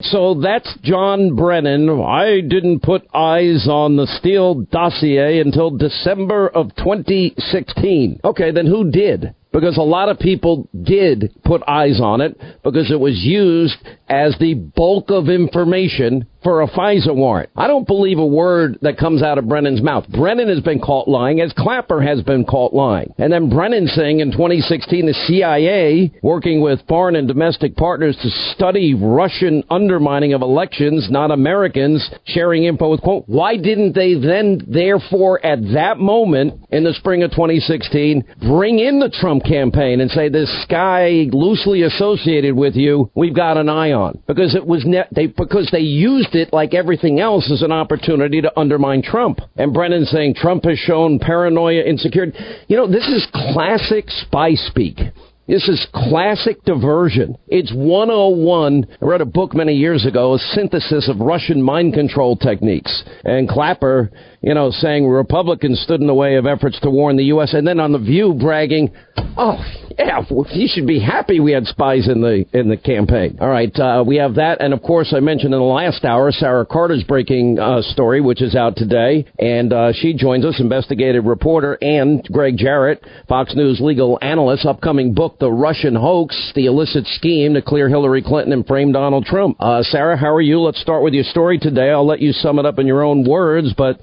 So that's John Brennan. I didn't put eyes on the Steele dossier until December of 2016. Okay, then who did? Because a lot of people did put eyes on it because it was used as the bulk of information for a FISA warrant. I don't believe a word that comes out of Brennan's mouth. Brennan has been caught lying, as Clapper has been caught lying. And then Brennan saying in 2016 the CIA, working with foreign and domestic partners to study Russian undermining of elections, not Americans, sharing info with, quote, why didn't they then, therefore, at that moment in the spring of 2016, bring in the Trump campaign and say, this guy loosely associated with you, we've got an eye on? Because it was because they used it like everything else as an opportunity to undermine Trump. And Brennan saying Trump has shown paranoia, insecurity. You know, this is classic spy speak. This is classic diversion. It's 101. I read a book many years ago, a synthesis of Russian mind control techniques. And Clapper, saying Republicans stood in the way of efforts to warn the U.S. And then on The View bragging, oh, yeah, you should be happy we had spies in the campaign. All right, we have that. And, of course, I mentioned in the last hour, Sara Carter's breaking story, which is out today. And she joins us, investigative reporter, and Greg Jarrett, Fox News legal analyst, upcoming book, The Russian Hoax, the illicit scheme to clear Hillary Clinton and frame Donald Trump. Sarah, how are you? Let's start with your story today. I'll let you sum it up in your own words, but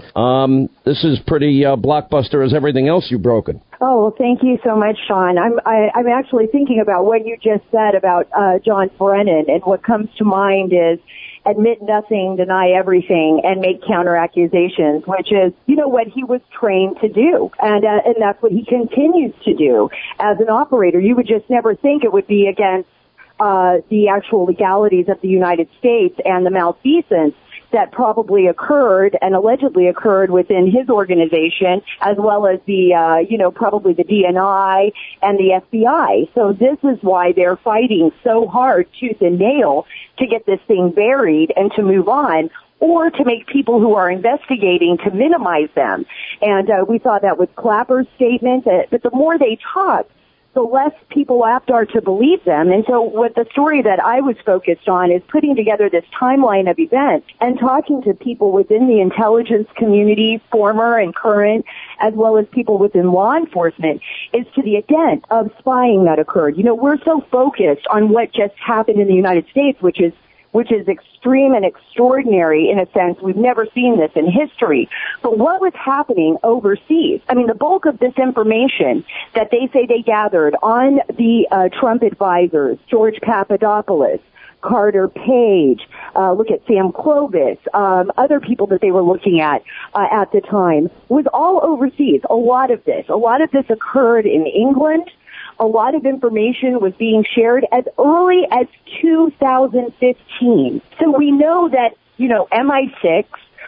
this is pretty blockbuster as everything else you've broken. Oh, well, thank you so much, Sean. I'm actually thinking about what you just said about John Brennan, and what comes to mind is admit nothing, deny everything, and make counter accusations, which is, what he was trained to do. And that's what he continues to do as an operator. You would just never think it would be against the actual legalities of the United States and the malfeasance that probably occurred and allegedly occurred within his organization, as well as the, probably the DNI and the FBI. So this is why they're fighting so hard, tooth and nail, to get this thing buried and to move on, or to make people who are investigating to minimize them. And we saw that with Clapper's statement, but the more they talk, the less people apt are to believe them. And so what the story that I was focused on is putting together this timeline of events and talking to people within the intelligence community, former and current, as well as people within law enforcement, is to the extent of spying that occurred. We're so focused on what just happened in the United States, which is extreme and extraordinary in a sense. We've never seen this in history. But what was happening overseas? I mean, the bulk of this information that they say they gathered on the Trump advisors, George Papadopoulos, Carter Page, look at Sam Clovis, other people that they were looking at the time, was all overseas. A lot of this occurred in England. A lot of information was being shared as early as 2015. So we know that, MI6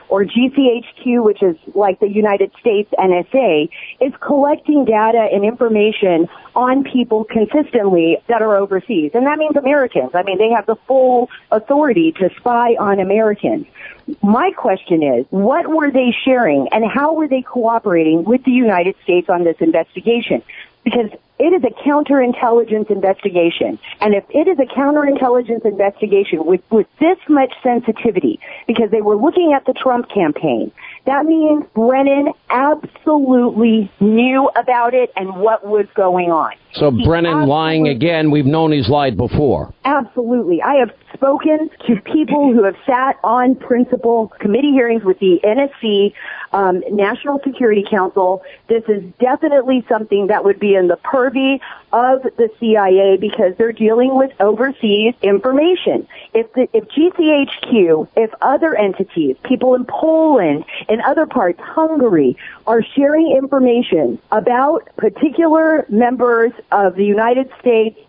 or GCHQ, which is like the United States NSA, is collecting data and information on people consistently that are overseas. And that means Americans. I mean, they have the full authority to spy on Americans. My question is, what were they sharing and how were they cooperating with the United States on this investigation? Because it is a counterintelligence investigation. And if it is a counterintelligence investigation with this much sensitivity, because they were looking at the Trump campaign, that means Brennan absolutely knew about it and what was going on. So Brennan lying again, we've known he's lied before. Absolutely. I have spoken to people who have sat on principal committee hearings with the NSC, National Security Council. This is definitely something that would be in the purview of the CIA because they're dealing with overseas information. If GCHQ, if other entities, people in Poland, in other parts, Hungary, are sharing information about particular members of the United States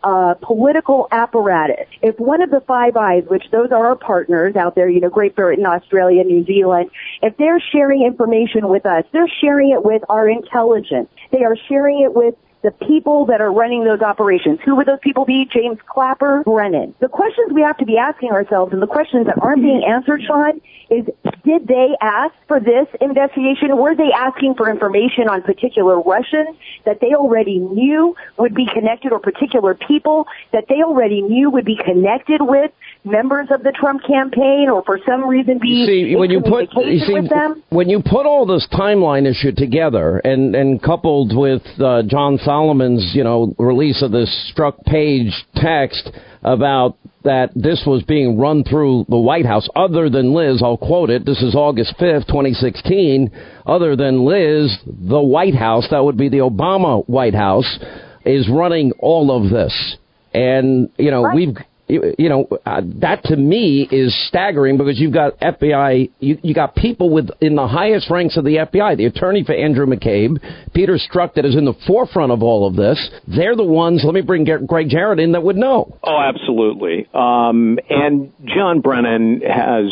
political apparatus, if one of the Five Eyes, which those are our partners out there, Great Britain, Australia, New Zealand, if they're sharing information with us, they're sharing it with our intelligence. They are sharing it with the people that are running those operations. Who would those people be? James Clapper, Brennan. The questions we have to be asking ourselves, and the questions that aren't being answered, Sean, is did they ask for this investigation? Were they asking for information on particular Russians that they already knew would be connected, or particular people that they already knew would be connected with members of the Trump campaign, or for some reason be when you put with them? When you put all this timeline issue together and coupled with John Solomon's release of this struck page text about that this was being run through the White House, other than Liz, I'll quote it, this is August 5th, 2016, other than Liz, the White House, that would be the Obama White House, is running all of this. And, right. That to me is staggering, because you've got FBI, you got people in the highest ranks of the FBI, the attorney for Andrew McCabe, Peter Strzok, that is in the forefront of all of this. They're the ones, let me bring Greg Jarrett in, that would know. Oh, absolutely. And John Brennan has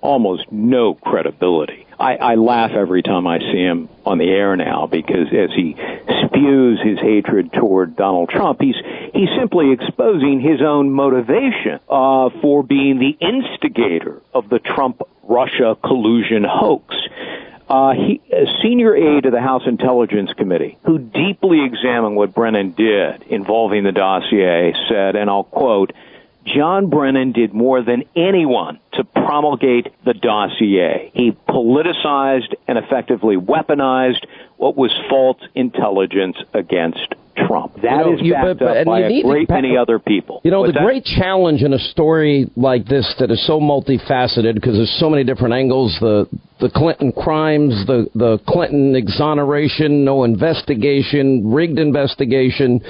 almost no credibility. I laugh every time I see him on the air now, because as he spews his hatred toward Donald Trump, he's simply exposing his own motivation for being the instigator of the Trump-Russia collusion hoax. A senior aide to the House Intelligence Committee, who deeply examined what Brennan did involving the dossier, said, and I'll quote, John Brennan did more than anyone to promulgate the dossier. He politicized and effectively weaponized what was false intelligence against Trump. That is backed up by a great many other people. Great challenge in a story like this that is so multifaceted, because there's so many different angles, the Clinton crimes, the Clinton exoneration, no investigation, rigged exoneration.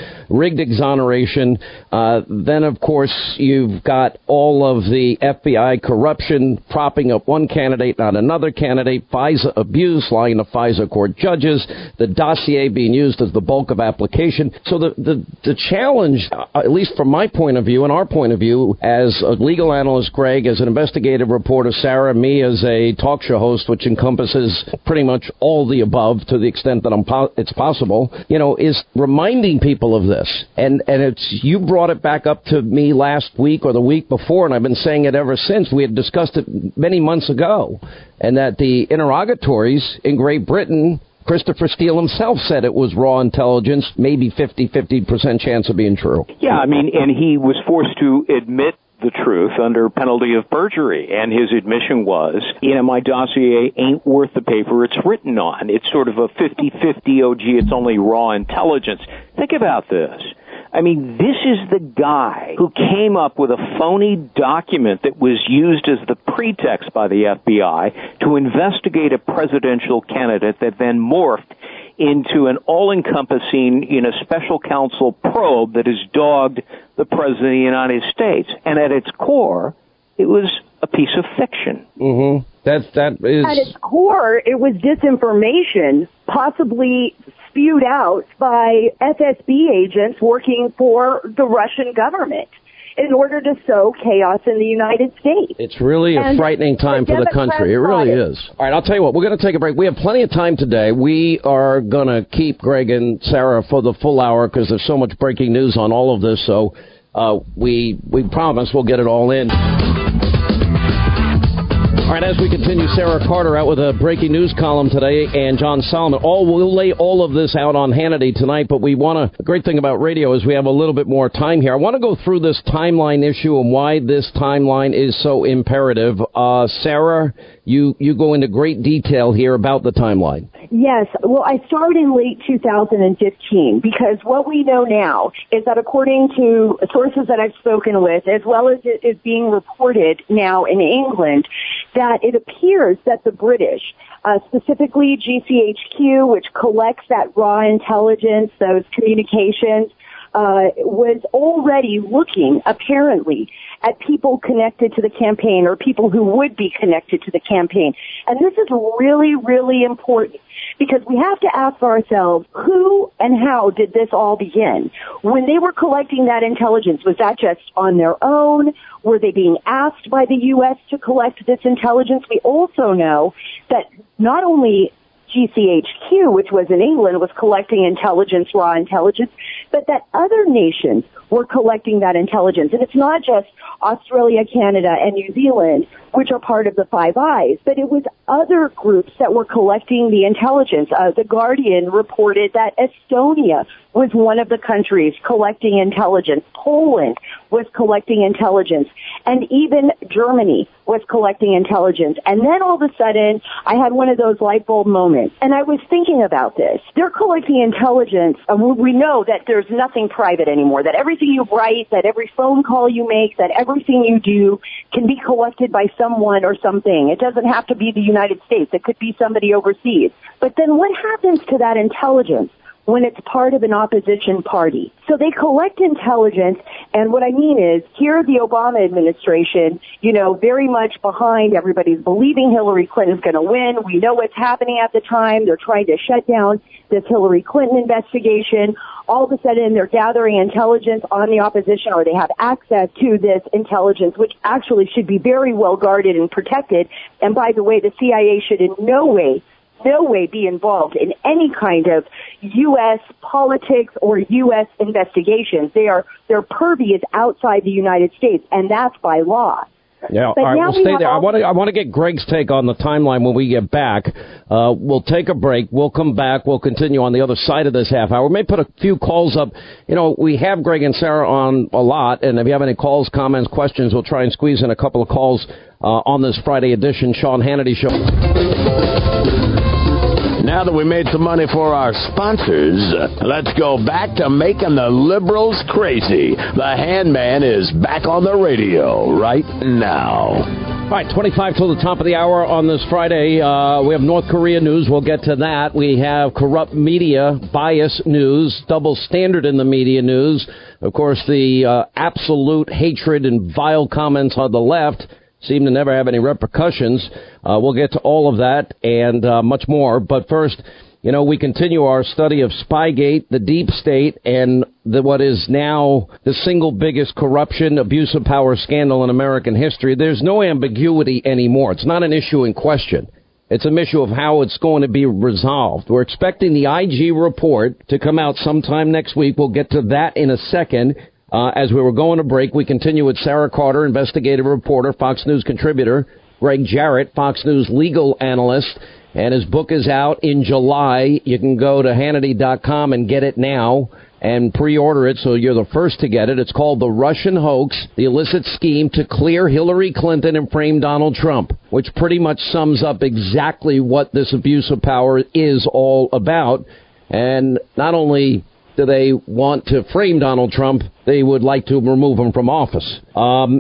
Then, of course, you've got all of the FBI corruption, propping up one candidate, not another candidate, FISA abuse, lying to FISA court judges, the dossier being used as the bulk of application. So the challenge, at least from my point of view and our point of view, as a legal analyst, Greg, as an investigative reporter, Sara, me as a talk show host, which encompasses pretty much all the above to the extent that it's possible, is reminding people of this. And you brought it back up to me last week or the week before, and I've been saying it ever since. We had discussed it many months ago, and that the interrogatories in Great Britain, Christopher Steele himself said it was raw intelligence, maybe 50% chance of being true. Yeah, and he was forced to admit the truth under penalty of perjury, and his admission was, my dossier ain't worth the paper it's written on. It's sort of a 50-50, oh gee, it's only raw intelligence. Think about this. This is the guy who came up with a phony document that was used as the pretext by the FBI to investigate a presidential candidate that then morphed into an all-encompassing, special counsel probe that has dogged the President of the United States. And at its core, it was a piece of fiction. Mm-hmm. That is... At its core, it was disinformation, possibly spewed out by FSB agents working for the Russian government in order to sow chaos in the United States. It's really a frightening time for the country. It really is. All right, I'll tell you what, we're going to take a break. We have plenty of time today. We are going to keep Greg and Sara for the full hour, because there's so much breaking news on all of this. So we promise we'll get it all in. All right, as we continue, Sara Carter out with a breaking news column today, and John Solomon. We'll lay all of this out on Hannity tonight, but the great thing about radio is we have a little bit more time here. I want to go through this timeline issue and why this timeline is so imperative. Sara, you go into great detail here about the timeline. Yes. Well, I started in late 2015, because what we know now is that according to sources that I've spoken with, as well as it is being reported now in England, that it appears that the British, specifically GCHQ, which collects that raw intelligence, those communications, was already looking, apparently, at people connected to the campaign, or people who would be connected to the campaign. And this is really, really important, because we have to ask ourselves, who and how did this all begin? When they were collecting that intelligence, was that just on their own? Were they being asked by the U.S. to collect this intelligence? We also know that not only GCHQ, which was in England, was collecting intelligence, raw intelligence, but that other nations were collecting that intelligence. And it's not just Australia, Canada, and New Zealand, which are part of the Five Eyes, but it was other groups that were collecting the intelligence. The Guardian reported that Estonia was one of the countries collecting intelligence. Poland was collecting intelligence. And even Germany was collecting intelligence. And then all of a sudden, I had one of those light bulb moments. And I was thinking about this. They're collecting intelligence. We know that there's nothing private anymore, that everything you write, that every phone call you make, that everything you do can be collected by someone or something. It doesn't have to be the United States. It could be somebody overseas. But then what happens to that intelligence when it's part of an opposition party? So they collect intelligence, and what I mean is, here the Obama administration, very much behind, everybody's believing Hillary Clinton's going to win. We know what's happening at the time. They're trying to shut down this Hillary Clinton investigation. All of a sudden, they're gathering intelligence on the opposition, or they have access to this intelligence, which actually should be very well guarded and protected. And by the way, the CIA should in no way be involved in any kind of U.S. politics or U.S. investigations. Their purview is outside the United States, and that's by law. Yeah, all right, we'll stay there. I want to get Greg's take on the timeline when we get back. We'll take a break. We'll come back. We'll continue on the other side of this half hour. We may put a few calls up. We have Greg and Sarah on a lot, and if you have any calls, comments, questions, we'll try and squeeze in a couple of calls on this Friday edition Sean Hannity Show. Now that we made some money for our sponsors, let's go back to making the liberals crazy. The Handman is back on the radio right now. All right, 25 till the top of the hour on this Friday. We have North Korea news. We'll get to that. We have corrupt media, bias news, double standard in the media news. Of course, the absolute hatred and vile comments on the left seem to never have any repercussions. We'll get to all of that and much more. But first, we continue our study of Spygate, the deep state, and what is now the single biggest corruption, abuse of power scandal in American history. There's no ambiguity anymore. It's not an issue in question. It's an issue of how it's going to be resolved. We're expecting the IG report to come out sometime next week. We'll get to that in a second. As we were going to break, we continue with Sarah Carter, investigative reporter, Fox News contributor, Greg Jarrett, Fox News legal analyst, and his book is out in July. You can go to Hannity.com and get it now and pre-order it so you're the first to get it. It's called The Russian Hoax, the illicit scheme to clear Hillary Clinton and frame Donald Trump, which pretty much sums up exactly what this abuse of power is all about. And not only do they want to frame Donald Trump, they would like to remove him from office.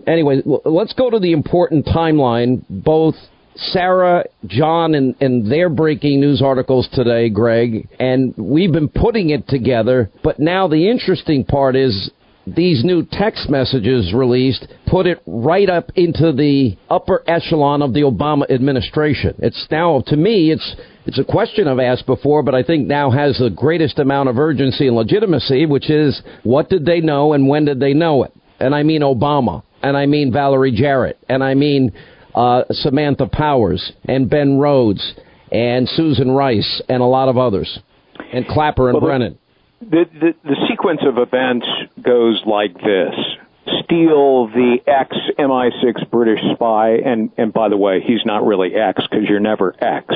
Anyway, let's go to the important timeline. Both Sarah, John, and their breaking news articles today, Greg, and we've been putting it together, but now the interesting part is these new text messages released put it right up into the upper echelon of the Obama administration. It's now, to me, it's a question I've asked before, but I think now has the greatest amount of urgency and legitimacy, which is, what did they know and when did they know it? And I mean Obama, and I mean Valerie Jarrett, and I mean Samantha Powers, and Ben Rhodes, and Susan Rice, and a lot of others, and Clapper and Brennan. The sequence of events goes like this. Steele, the ex-MI6 British spy, and by the way, he's not really ex because you're never ex.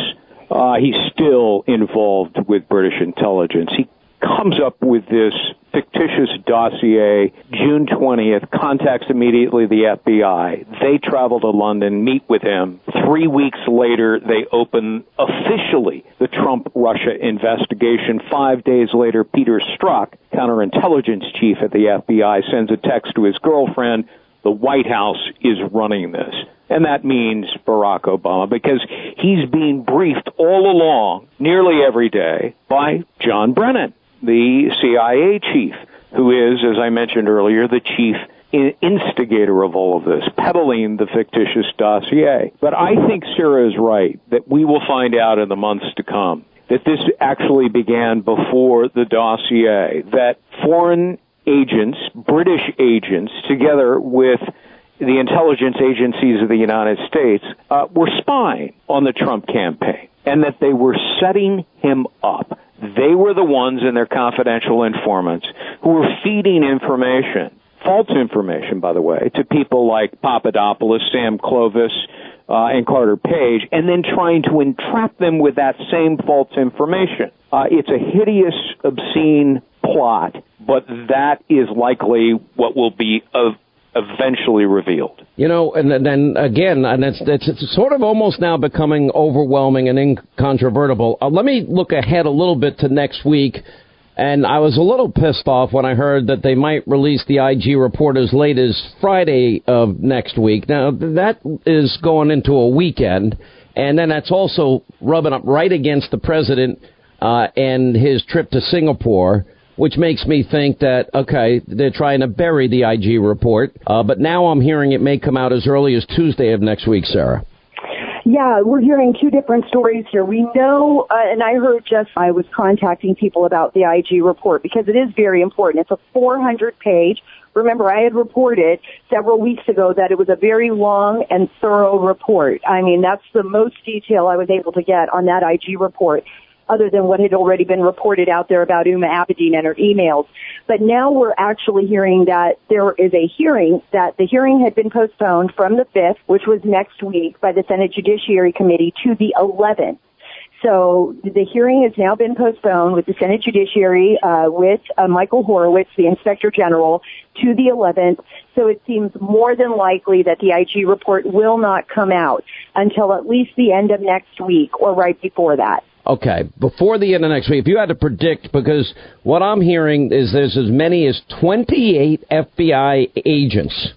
He's still involved with British intelligence. He comes up with this fictitious dossier, June 20th, contacts immediately the FBI. They travel to London, meet with him. 3 weeks later, they open officially the Trump-Russia investigation. 5 days later, Peter Strzok, counterintelligence chief at the FBI, sends a text to his girlfriend, the White House is running this. And that means Barack Obama, because he's being briefed all along, nearly every day, by John Brennan, the CIA chief, who is, as I mentioned earlier, the chief instigator of all of this, peddling the fictitious dossier. But I think Sarah is right, that we will find out in the months to come that this actually began before the dossier, that foreign agents, British agents, together with the intelligence agencies of the United States, were spying on the Trump campaign. and that they were setting him up. They were the ones and their confidential informants who were feeding information, false information, by the way, to people like Papadopoulos, Sam Clovis, and Carter Page, and then trying to entrap them with that same false information. It's a hideous, obscene plot, but that is likely what will be eventually revealed. You know, and then again, and it's sort of almost now becoming overwhelming and incontrovertible. Let me look ahead a little bit to next week. And I was a little pissed off when I heard that they might release the IG report as late as Friday of next week. Now, that is going into a weekend, and then that's also rubbing up right against the president and his trip to Singapore, which makes me think that, okay, they're trying to bury the IG report. But now I'm hearing it may come out as early as Tuesday of next week, Sarah. Yeah, we're hearing two different stories here. We know, and I heard I was contacting people about the IG report because it is very important. It's a 400-page. Remember, I had reported several weeks ago that it was a very long and thorough report. I mean, that's the most detail I was able to get on that IG report, other than what had already been reported out there about Uma Abedin and her emails. But now we're actually hearing that there is a hearing, that the hearing had been postponed from the 5th, which was next week, by the Senate Judiciary Committee, to the 11th. So the hearing has now been postponed with the Senate Judiciary, with Michael Horowitz, the Inspector General, to the 11th. So it seems more than likely that the IG report will not come out until at least the end of next week or right before that. Okay, before the end of next week, if you had to predict, because what I'm hearing is there's as many as 28 FBI agents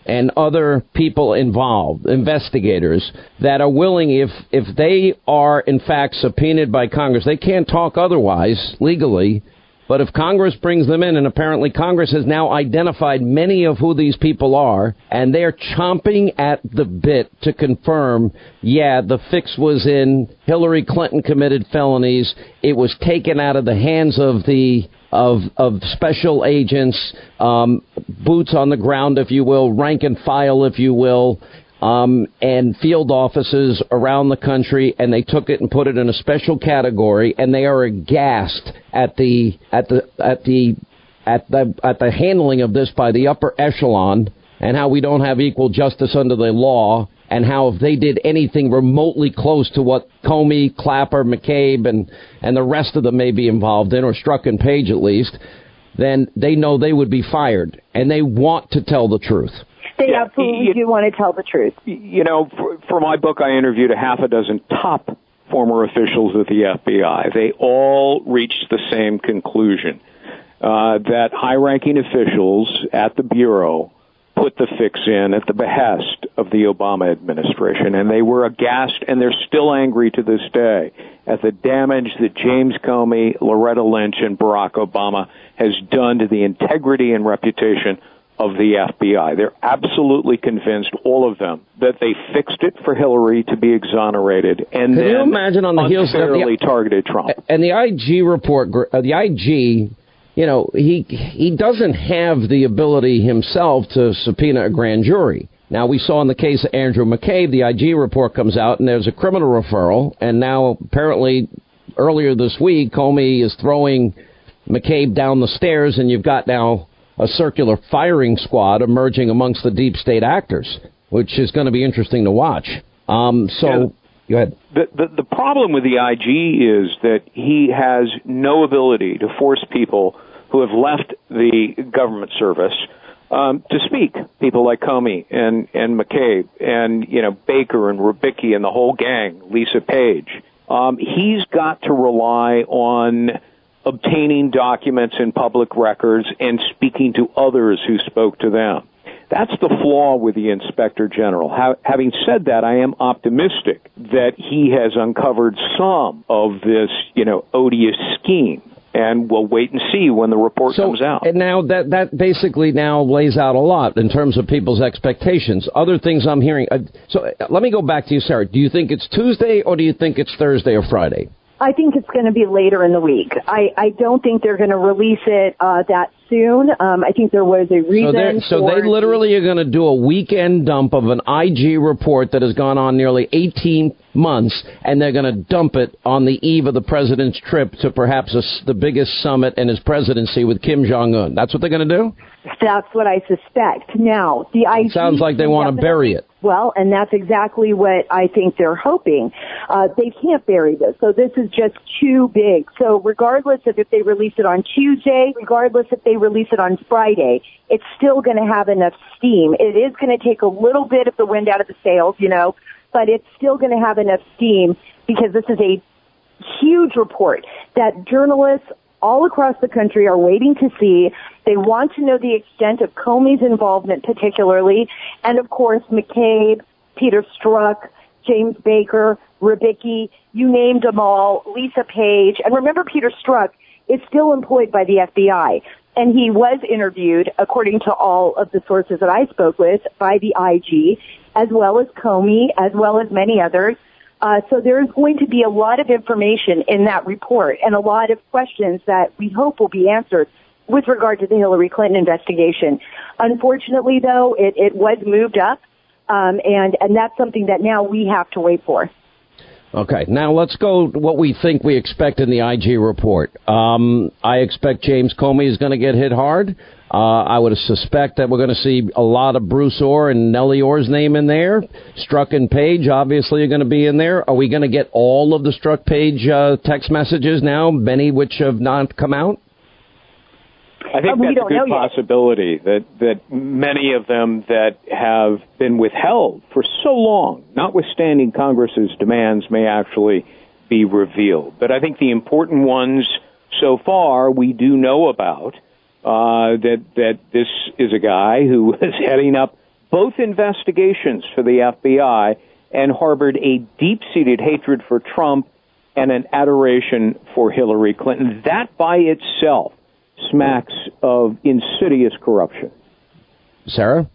and other people involved, investigators, that are willing, if they are in fact subpoenaed by Congress, they can't talk otherwise legally, but if Congress brings them in, and apparently Congress has now identified many of who these people are, and they're chomping at the bit to confirm, yeah, the fix was in, Hillary Clinton committed felonies, it was taken out of the hands of of special agents, boots on the ground, if you will, rank and file, if you will, and field offices around the country, and they took it and put it in a special category, and they are aghast at the handling of this by the upper echelon, and how we don't have equal justice under the law, and how if they did anything remotely close to what Comey, Clapper, McCabe, and the rest of them may be involved in, or Strzok and Page at least, then they know they would be fired, and they want to tell the truth. They absolutely do want to tell the truth. You know, for my book, I interviewed a half a dozen top former officials at the FBI. They all reached the same conclusion, that high-ranking officials at the Bureau put the fix in at the behest of the Obama administration, and they were aghast, and they're still angry to this day at the damage that James Comey, Loretta Lynch, and Barack Obama has done to the integrity and reputation of the FBI. They're absolutely convinced, all of them, that they fixed it for Hillary to be exonerated, and Can then you imagine on the heels of unfairly targeted Trump. And the IG report, the IG, you know, he doesn't have the ability himself to subpoena a grand jury. Now, we saw in the case of Andrew McCabe, the IG report comes out, and there's a criminal referral, and now apparently earlier this week, Comey is throwing McCabe down the stairs, and you've got now a circular firing squad emerging amongst the deep state actors, which is going to be interesting to watch. Go ahead. The problem with the IG is that he has no ability to force people who have left the government service to speak. People like Comey and McCabe and, you know, Baker and Rubicki and the whole gang, Lisa Page. He's got to rely on obtaining documents in public records and speaking to others who spoke to them. That's the flaw with the Inspector General. Having said that, I am optimistic that he has uncovered some of this, you know, odious scheme. And we'll wait and see when the report comes out. And now that basically now lays out a lot in terms of people's expectations. Other things I'm hearing. So let me go back to you, Sarah. Do you think it's Tuesday or do you think it's Thursday or Friday? I think it's going to be later in the week. I don't think they're going to release it that soon. I think there was a reason. So they literally are going to do a weekend dump of an IG report that has gone on nearly 18 months, and they're going to dump it on the eve of the president's trip to perhaps the biggest summit in his presidency with Kim Jong-un. That's what they're going to do? That's what I suspect. Now, the IG... Sounds like they want to bury it. Well, and that's exactly what I think they're hoping. They can't bury this. So this is just too big. So regardless of if they release it on Tuesday, regardless if they release it on Friday, it's still going to have enough steam. It is going to take a little bit of the wind out of the sails, but it's still going to have enough steam because this is a huge report that journalists all across the country are waiting to see. They want to know the extent of Comey's involvement particularly, and of course McCabe, Peter Strzok, James Baker, Rybicki, you named them all, Lisa Page. And remember, Peter Strzok is still employed by the FBI, and he was interviewed, according to all of the sources that I spoke with, by the IG, as well as Comey, as well as many others. So there's going to be a lot of information in that report and a lot of questions that we hope will be answered with regard to the Hillary Clinton investigation. Unfortunately, though, it was moved up, and that's something that now we have to wait for. Okay, now let's go to what we think we expect in the IG report. I expect James Comey is going to get hit hard. I would suspect that we're going to see a lot of Bruce Orr and Nellie Orr's name in there. Strzok and Page obviously are going to be in there. Are we going to get all of the Strzok Page text messages now, many which have not come out? I think that's a good possibility that many of them that have been withheld for so long, notwithstanding Congress's demands, may actually be revealed. But I think the important ones so far we do know about, that this is a guy who is heading up both investigations for the FBI and harbored a deep-seated hatred for Trump and an adoration for Hillary Clinton. That by itself smacks of insidious corruption. Sarah?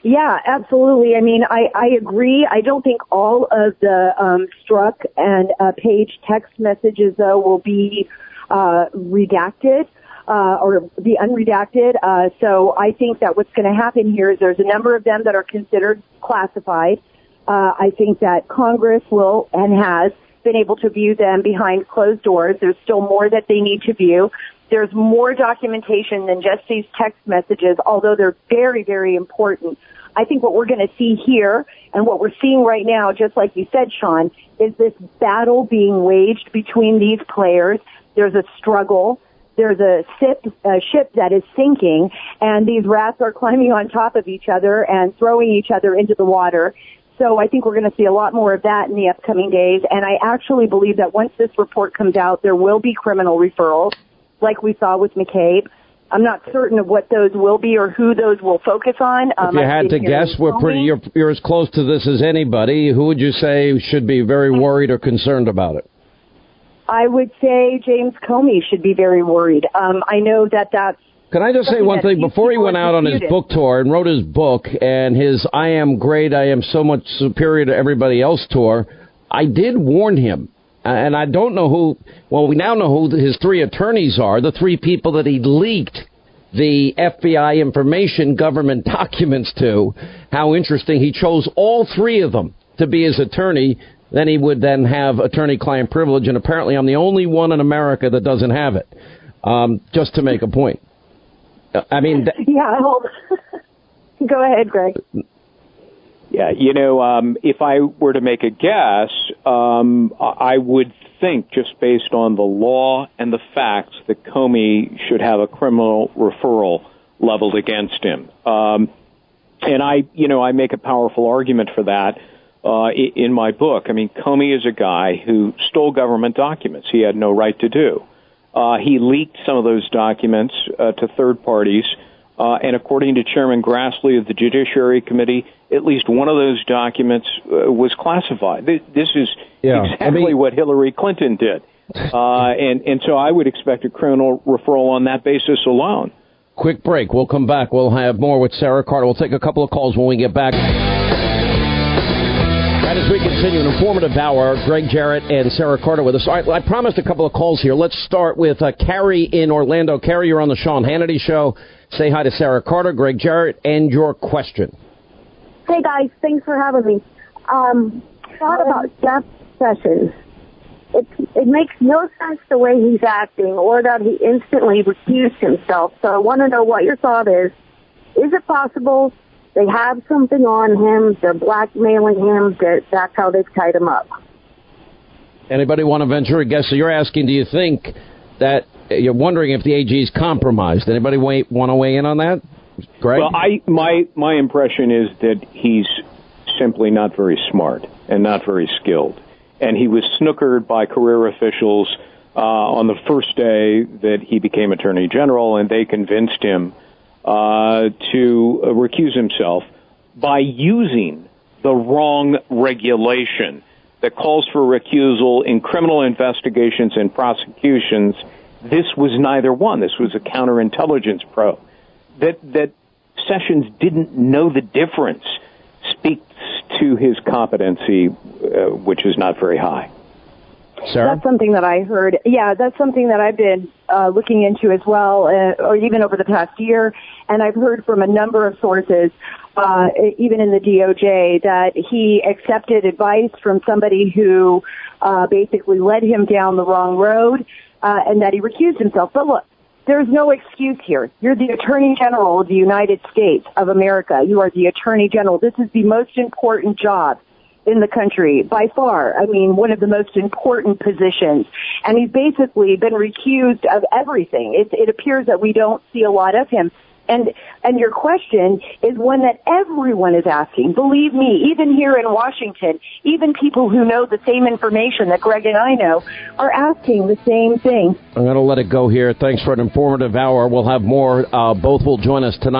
Yeah, absolutely. I mean, I agree. I don't think all of the Strzok and Page text messages, though, will be redacted or be unredacted. So I think that what's going to happen here is there's a number of them that are considered classified. I think that Congress will and has been able to view them behind closed doors. There's still more that they need to view. There's more documentation than just these text messages, although they're very, very important. I think what we're going to see here and what we're seeing right now, just like you said, Sean, is this battle being waged between these players. There's a struggle. There's a ship that is sinking, and these rats are climbing on top of each other and throwing each other into the water. So I think we're going to see a lot more of that in the upcoming days. And I actually believe that once this report comes out, there will be criminal referrals, like we saw with McCabe. I'm not certain of what those will be or who those will focus on. If you had to guess, you're as close to this as anybody. Who would you say should be very worried or concerned about it? I would say James Comey should be very worried. I know that's... Can I just say one thing? Before he went out on his book tour and wrote his book and his I am great, I am so much superior to everybody else tour, I did warn him. And I don't know who, well, we now know who his three attorneys are, the three people that he leaked the FBI information government documents to. How interesting. He chose all three of them to be his attorney. Then he would then have attorney-client privilege, and apparently I'm the only one in America that doesn't have it, just to make a point. I mean... Yeah, go ahead, Greg. Yeah, if I were to make a guess, I would think, just based on the law and the facts, that Comey should have a criminal referral leveled against him. And I make a powerful argument for that in my book. I mean, Comey is a guy who stole government documents he had no right to do. He leaked some of those documents to third parties. And according to Chairman Grassley of the Judiciary Committee, at least one of those documents was classified. This is exactly what Hillary Clinton did. And so I would expect a criminal referral on that basis alone. Quick break. We'll come back. We'll have more with Sarah Carter. We'll take a couple of calls when we get back. That is, we can continue. An informative hour. Greg Jarrett and Sarah Carter with us. All right, I promised a couple of calls here. Let's start with Carrie in Orlando. Carrie, you're on the Sean Hannity Show. Say hi to Sarah Carter, Greg Jarrett, and your question. Hey, guys. Thanks for having me. Thought about Jeff Sessions. It makes no sense the way he's acting or that he instantly recused himself. So I want to know what your thought is. Is it possible they have something on him, they're blackmailing him, that's how they've tied him up? Anybody want to venture a guess? So you're asking, do you think that you're wondering if the AG is compromised? Anybody want to weigh in on that? Greg? Well, my impression is that he's simply not very smart and not very skilled. And he was snookered by career officials on the first day that he became Attorney General, and they convinced him to recuse himself by using the wrong regulation that calls for recusal in criminal investigations and prosecutions. This was neither one. This was a counterintelligence probe. That Sessions didn't know the difference speaks to his competency, which is not very high. Sarah? That's something that I heard. Yeah, that's something that I've been looking into as well, or even over the past year. And I've heard from a number of sources, even in the DOJ, that he accepted advice from somebody who basically led him down the wrong road, and that he recused himself. But look, there's no excuse here. You're the Attorney General of the United States of America. You are the Attorney General. This is the most important job in the country by far. I mean, one of the most important positions. And he's basically been recused of everything. It appears that we don't see a lot of him. And your question is one that everyone is asking. Believe me, even here in Washington, even people who know the same information that Greg and I know are asking the same thing. I'm going to let it go here. Thanks for an informative hour. We'll have more. Both will join us tonight.